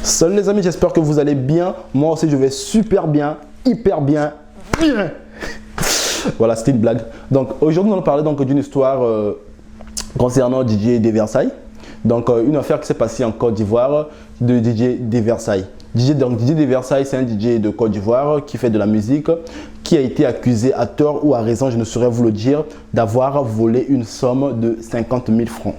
Salut les amis, j'espère que vous allez bien. Moi aussi je vais super bien, hyper bien. Voilà, c'était une blague. Donc aujourd'hui nous allons parler d'une histoire concernant DJ de Versailles. Donc une affaire qui s'est passée en Côte d'Ivoire de DJ de Versailles. DJ de Versailles, c'est un DJ de Côte d'Ivoire qui fait de la musique, qui a été accusé à tort ou à raison, je ne saurais vous le dire, d'avoir volé une somme de 50 000 francs.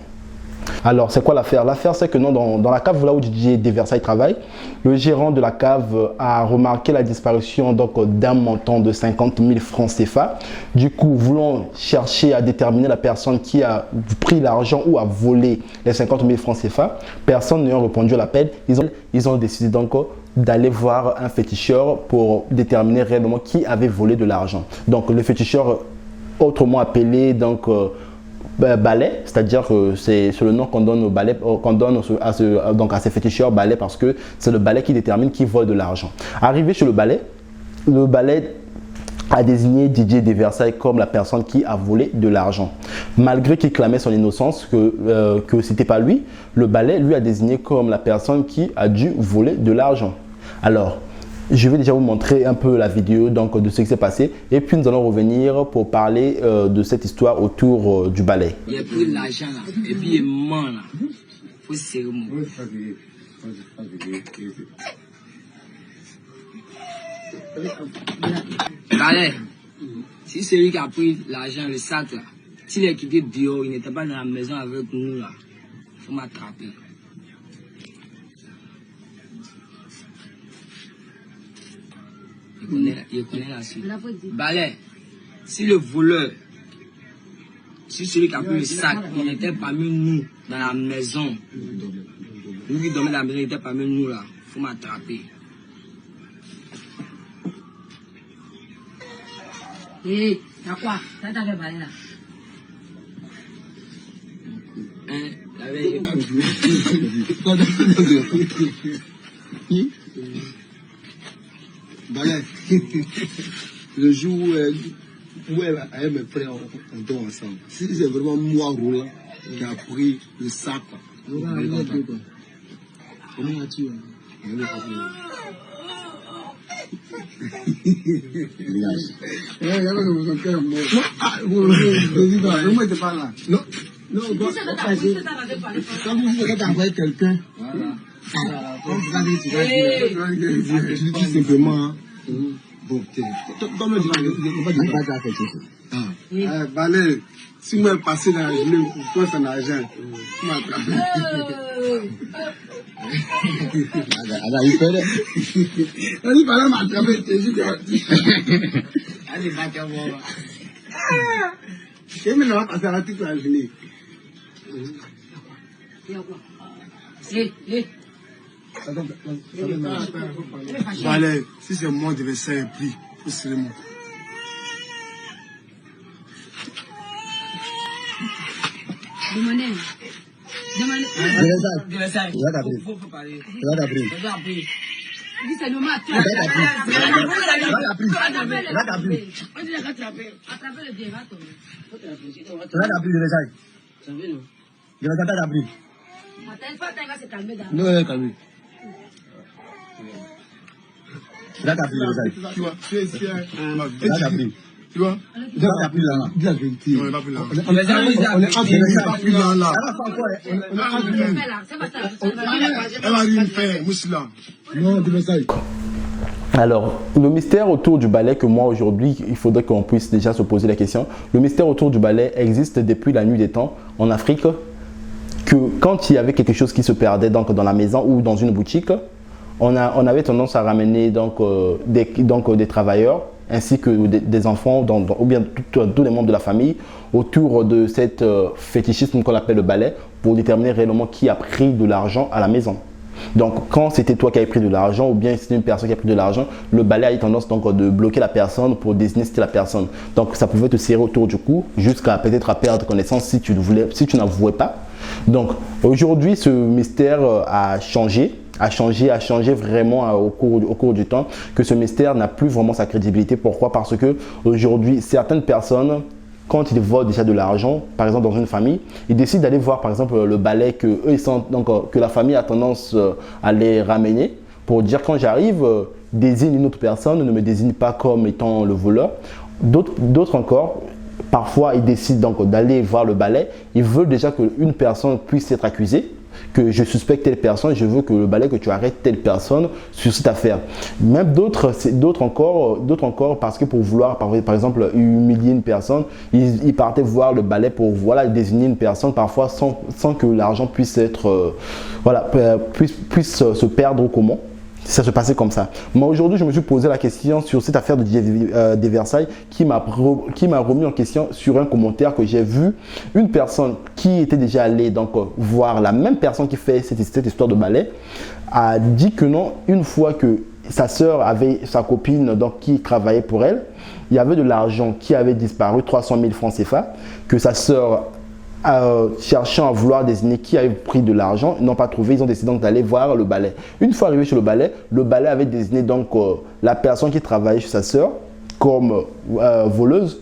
Alors, c'est quoi l'affaire? L'affaire, c'est que non, dans la cave là où DJ de Versailles travaille, le gérant de la cave a remarqué la disparition d'un montant de 50 000 francs CFA. Du coup, voulant chercher à déterminer la personne qui a pris l'argent ou a volé les 50 000 francs CFA, personne n'ayant répondu à l'appel, ils ont décidé donc d'aller voir un féticheur pour déterminer réellement qui avait volé de l'argent. Donc, le féticheur, autrement appelé balai, c'est-à-dire que c'est le nom qu'on donne au balai, qu'on donne à ces féticheurs balai, parce que c'est le balai qui détermine qui vole de l'argent. Arrivé chez le balai a désigné DJ de Versailles comme la personne qui a volé de l'argent. Malgré qu'il clamait son innocence, que ce n'était pas lui, le balai lui a désigné comme la personne qui a dû voler de l'argent. Alors, je vais déjà vous montrer un peu la vidéo de ce qui s'est passé et puis nous allons revenir pour parler de cette histoire autour du balai. Il a pris l'argent là et puis il ment là. Il faut serrer mon. Balai, si c'est lui qui a pris l'argent, le sac là, s'il est quitté dehors, il n'était pas dans la maison avec nous là, il faut m'attraper. Il connaît la suite. Balai, si le voleur, si celui qui a pris le sac, il n'était parmi nous dans la maison, lui qui dormait dans la maison, il était parmi nous là, il faut m'attraper. Hé, t'as quoi? T'as fait balai là? Hein, Balai, le jour où elle me prend, on dort ensemble. Si c'est vraiment moi, Roland, qui a pris le sac, comment as-tu? Non, quand vous êtes avec quelqu'un, je dis simplement, bon, Balai, si moi passer dans la journée, pour son argent, tu m'attrapes. Il fallait m'attraper, je dis allez, va-t'en. Et maintenant, on va passer à toute la journée. Balai, si c'est moi, je vais faire un prix. Faut serrer moi. Demandez. Faut parler. Dis c'est normal. On dit rattraper. Attraper le bien, va tomber. Attends, pas t'as se calmer d'abord. Non, calme. Tu vois, tu es ici. Tu vois, il n'a plus là. Il a vérité. On n'est pas plus là. On est pas plus là. Elle va rien faire, Moussila. Non, de Versailles. Alors, le mystère autour du balai que moi aujourd'hui, il faudrait qu'on puisse déjà se poser la question. Le mystère autour du balai existe depuis la nuit des temps en Afrique, que quand il y avait quelque chose qui se perdait dans la maison ou dans une boutique, on avait tendance à ramener des travailleurs ainsi que des enfants ou bien tous les membres de la famille autour de cette fétichisme qu'on appelle le balai pour déterminer réellement qui a pris de l'argent à la maison. Donc quand c'était toi qui avais pris de l'argent ou bien c'était une personne qui a pris de l'argent, le balai a eu tendance de bloquer la personne pour désigner c'était la personne. Donc ça pouvait te serrer autour du cou jusqu'à peut-être à perdre connaissance si tu n'avouais pas. Donc aujourd'hui ce mystère a changé vraiment au cours du temps, que ce mystère n'a plus vraiment sa crédibilité. Pourquoi? Parce que aujourd'hui certaines personnes quand ils voient déjà de l'argent, par exemple dans une famille, ils décident d'aller voir par exemple le balai que, eux, ils sentent, donc, que la famille a tendance à les ramener pour dire quand j'arrive, désigne une autre personne, ne me désigne pas comme étant le voleur. D'autres encore, parfois ils décident donc d'aller voir le balai, ils veulent déjà qu'une personne puisse être accusée, que je suspecte telle personne, je veux que le balai que tu arrêtes telle personne sur cette affaire. Même d'autres encore parce que pour vouloir par exemple humilier une personne, ils partaient voir le balai pour voilà, désigner une personne parfois sans que l'argent puisse être puisse se perdre ou comment. Ça se passait comme ça. Moi aujourd'hui, je me suis posé la question sur cette affaire de Didier Versailles qui m'a remis en question sur un commentaire que j'ai vu. Une personne qui était déjà allée donc voir la même personne qui fait cette histoire de balai a dit que non, une fois que sa sœur avait sa copine donc, qui travaillait pour elle, il y avait de l'argent qui avait disparu, 300 000 francs CFA, que sa sœur cherchant à vouloir désigner qui avait pris de l'argent, ils n'ont pas trouvé, ils ont décidé donc d'aller voir le balai. Une fois arrivé chez le balai avait désigné donc la personne qui travaillait chez sa sœur comme voleuse.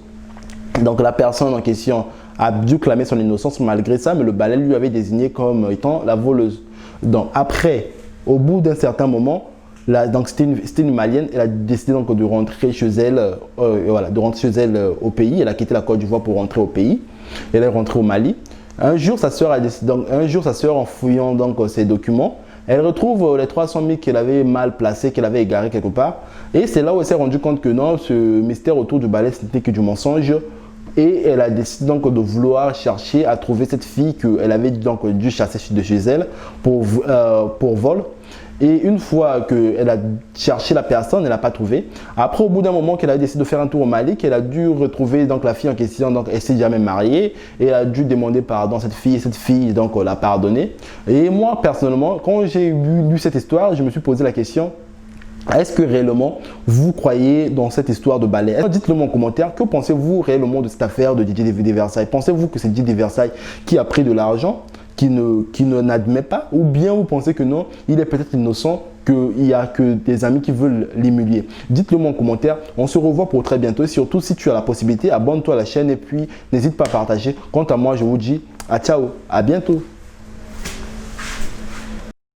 Donc la personne en question a dû clamer son innocence malgré ça, mais le balai lui avait désigné comme étant la voleuse. Donc après, au bout d'un certain moment, donc c'était une Malienne, elle a décidé donc de rentrer chez elle, au pays. Elle a quitté la Côte d'Ivoire pour rentrer au pays. Elle est rentrée au Mali. Un jour, sa sœur en fouillant donc ses documents, elle retrouve les 300 000 qu'elle avait mal placés, qu'elle avait égarés quelque part. Et c'est là où elle s'est rendue compte que non, ce mystère autour du balai, ce n'était que du mensonge. Et elle a décidé donc de vouloir chercher à trouver cette fille qu'elle avait donc dû chasser de chez elle pour vol. Et une fois qu'elle a cherché la personne, elle n'a pas trouvé. Après, au bout d'un moment qu'elle a décidé de faire un tour au Mali, qu'elle a dû retrouver donc, la fille en question, donc elle s'est jamais mariée. Et elle a dû demander pardon à cette fille donc l'a pardonné. Et moi, personnellement, quand j'ai lu cette histoire, je me suis posé la question, est-ce que réellement vous croyez dans cette histoire de balai? Dites-le moi en commentaire, que pensez-vous réellement de cette affaire de Didier Versailles? Pensez-vous que c'est Didier Versailles qui a pris de l'argent, qui n'admet pas, ou bien vous pensez que non, il est peut-être innocent, qu'il n'y a que des amis qui veulent l'humilier? Dites-le moi en commentaire. On se revoit pour très bientôt et surtout si tu as la possibilité, abonne-toi à la chaîne et puis n'hésite pas à partager. Quant à moi, je vous dis à ciao, à bientôt.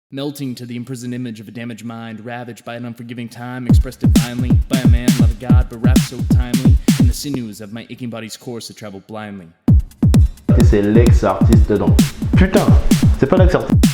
Melting to the imprisoned image of a damaged mind, ravaged by an unforgiving time, expressed divinely by a man, love of God, but wrapped so timely in the sinews of my aching body's course to travel blindly. C'est l'ex-artiste dedans. Putain, c'est pas l'ex-artiste.